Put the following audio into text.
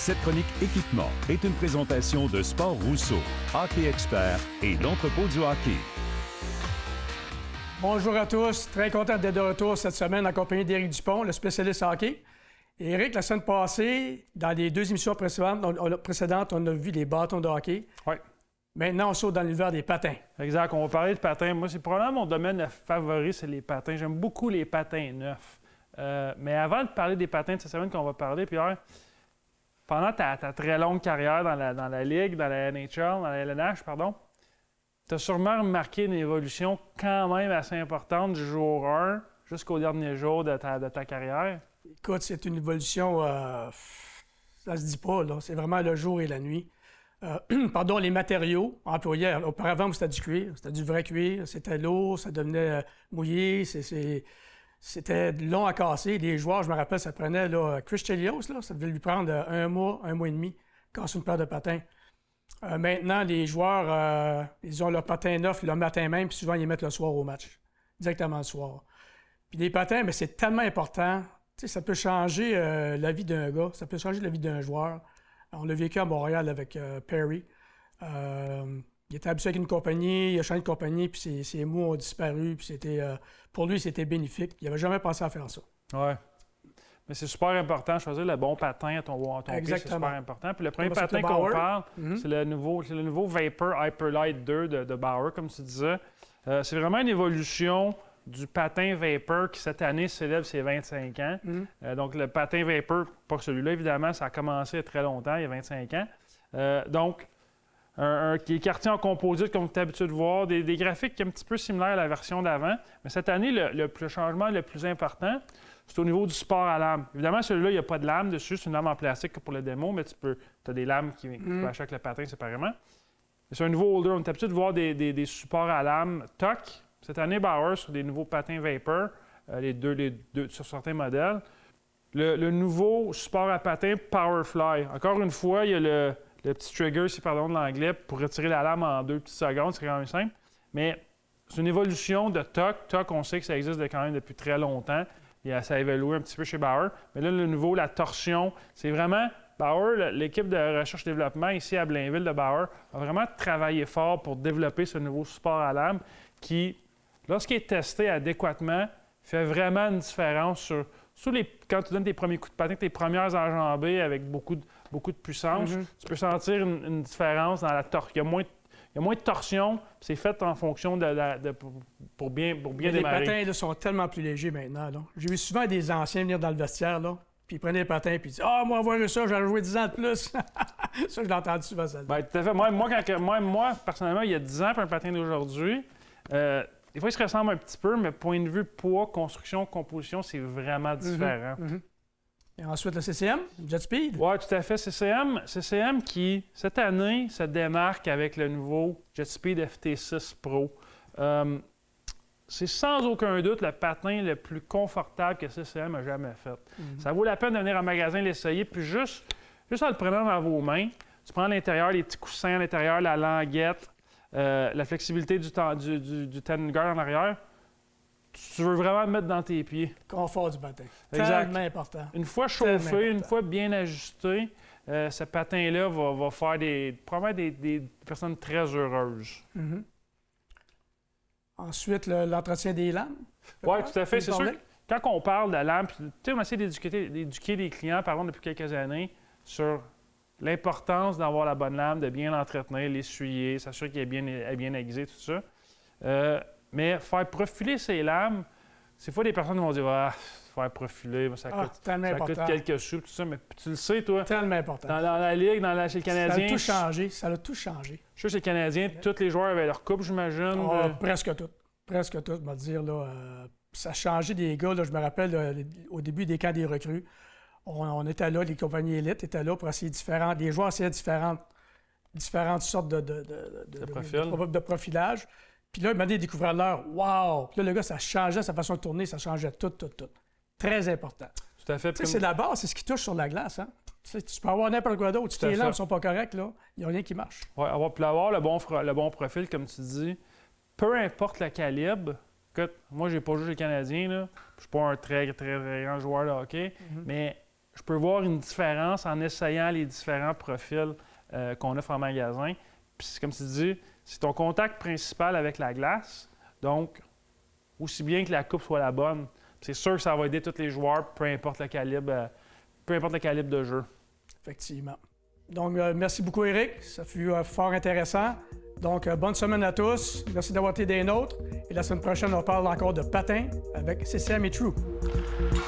Cette chronique équipement est une présentation de Sport Rousseau, Hockey Expert et l'entrepôt du hockey. Bonjour à tous. Très content d'être de retour cette semaine en compagnie d'Éric Dupont, le spécialiste hockey. Et Éric, la semaine passée, dans les deux émissions précédentes, on a vu les bâtons de hockey. Oui. Maintenant, on saute dans l'univers des patins. Exact. On va parler de patins. Moi, c'est probablement mon domaine favori, c'est les patins. J'aime beaucoup les patins neufs. Mais avant de parler des patins de cette semaine qu'on va parler, Pierre, pendant ta très longue carrière dans la Ligue, dans la NHL, dans la LNH, tu as sûrement remarqué une évolution quand même assez importante du jour 1 jusqu'au dernier jour de ta carrière. Écoute, c'est une évolution, ça se dit pas, là. C'est vraiment le jour et la nuit. Les matériaux employés. Auparavant, c'était du cuir, c'était du vrai cuir, c'était lourd, ça devenait mouillé, c'était long à casser. Les joueurs, je me rappelle, ça prenait Chris Chelios, ça devait lui prendre un mois et demi, casser une paire de patins. Maintenant, les joueurs, ils ont leur patin neuf le matin même, puis souvent, ils les mettent le soir au match, directement le soir. Puis les patins, mais c'est tellement important. Tu sais, ça peut changer la vie d'un gars, ça peut changer la vie d'un joueur. On l'a vécu à Montréal avec Perry. Il était habitué avec une compagnie, il a changé de compagnie, puis ses mots ont disparu, puis pour lui, c'était bénéfique. Il n'avait jamais pensé à faire ça. Oui. Mais c'est super important, choisir le bon patin à ton pied, c'est super important. Puis le premier patin qu'on parle, c'est le nouveau Vapor Hyperlight 2 de Bauer, comme tu disais. C'est vraiment une évolution du patin Vapor qui, cette année, célèbre ses 25 ans. Donc, le patin Vapor, pas celui-là, évidemment, ça a commencé il y a très longtemps, il y a 25 ans. Qui est quartier en composite, comme tu es habitué de voir, des graphiques un petit peu similaires à la version d'avant. Mais cette année, le changement le plus important, c'est au niveau du support à lame. Évidemment, celui-là, il n'y a pas de lame dessus, c'est une lame en plastique pour le démo, mais tu as des lames qui peuvent acheter avec le patin séparément. C'est un nouveau holder. On est habitué de voir des supports à lame TOC. Cette année, Bauer, sur des nouveaux patins Vapor, les deux sur certains modèles. Le nouveau support à patin Powerfly. Encore une fois, il y a le petit trigger, si pardon de l'anglais, pour retirer la lame en 2 petites secondes. C'est quand même simple. Mais c'est une évolution de TOC. TOC, on sait que ça existe quand même depuis très longtemps. Ça a évolué un petit peu chez Bauer. Mais là, le nouveau, la torsion, c'est vraiment... Bauer, l'équipe de recherche et développement ici à Blainville de Bauer, a vraiment travaillé fort pour développer ce nouveau support à lame qui, lorsqu'il est testé adéquatement, fait vraiment une différence quand tu donnes tes premiers coups de patin, tes premières enjambées avec beaucoup de puissance. Tu peux sentir une différence dans la torsion. Il y a moins de torsion, c'est fait en fonction pour bien démarrer. Les patins là, sont tellement plus légers maintenant. J'ai vu souvent des anciens venir dans le vestiaire, là, puis ils prenaient les patins, puis ils disaient « Ah, moi, avoir eu ça, j'aurais joué 10 ans de plus! » Ça, je l'ai entendu souvent, ça. Bien, tout à fait. Moi, personnellement, il y a 10 ans, puis un patin d'aujourd'hui, des fois, ils se ressemblent un petit peu, mais point de vue poids, construction, composition, c'est vraiment différent. Et ensuite, le CCM, Jet Speed. Oui, tout à fait. CCM qui, cette année, se démarque avec le nouveau Jet Speed FT6 Pro. C'est sans aucun doute le patin le plus confortable que CCM a jamais fait. Ça vaut la peine de venir en magasin l'essayer, puis juste en le prenant dans vos mains, tu prends l'intérieur, les petits coussins à l'intérieur, la languette, la flexibilité du tendon guard en arrière. Tu veux vraiment le mettre dans tes pieds. Confort du patin. Exact. Tellement important. Une fois chauffé, une fois bien ajusté, ce patin-là va faire probablement des personnes très heureuses. Ensuite, l'entretien des lames. Oui, tout à fait. C'est sûr que quand on parle de lame, on essaie d'éduquer les clients, par exemple, depuis quelques années, sur l'importance d'avoir la bonne lame, de bien l'entretenir, l'essuyer, s'assurer qu'elle est bien aiguisée, tout ça. Mais faire profiler ces lames, des fois, des personnes vont dire « Ah, faire profiler, ça coûte quelques sous, tout ça. » Mais tu le sais, toi. Tellement important. Dans la Ligue, chez le Canadien... Ça a tout changé. Je suis chez le Canadien, tous les joueurs avaient leur coupe, j'imagine. Presque tout. Presque tout, je vais te dire. Là, ça a changé des gars. Là, je me rappelle, au début des camps des recrues, on était là, les compagnies élites étaient là pour essayer des joueurs essayaient différentes sortes de profilage. Puis là, il m'a dit découvrir l'heure. Wow! Puis là, le gars, ça changeait sa façon de tourner, ça changeait tout. Très important. Tout à fait. Tu sais, c'est la base, c'est ce qui touche sur la glace. Hein? Tu peux avoir n'importe quoi d'autre. Si tes lames ne sont pas correctes, il n'y a rien qui marche. Oui, avoir le bon profil, comme tu dis, peu importe le calibre. Écoute, moi, j'ai pas joué chez les Canadiens. Je ne suis pas un très, très, très grand joueur de hockey, mais je peux voir une différence en essayant les différents profils qu'on offre en magasin. Puis comme tu dis, c'est ton contact principal avec la glace. Donc, aussi bien que la coupe soit la bonne, c'est sûr que ça va aider tous les joueurs, peu importe le calibre de jeu. Effectivement. Donc, merci beaucoup, Éric. Ça fut fort intéressant. Donc, bonne semaine à tous. Merci d'avoir été des nôtres. Et la semaine prochaine, on parle encore de patin avec CCM et True.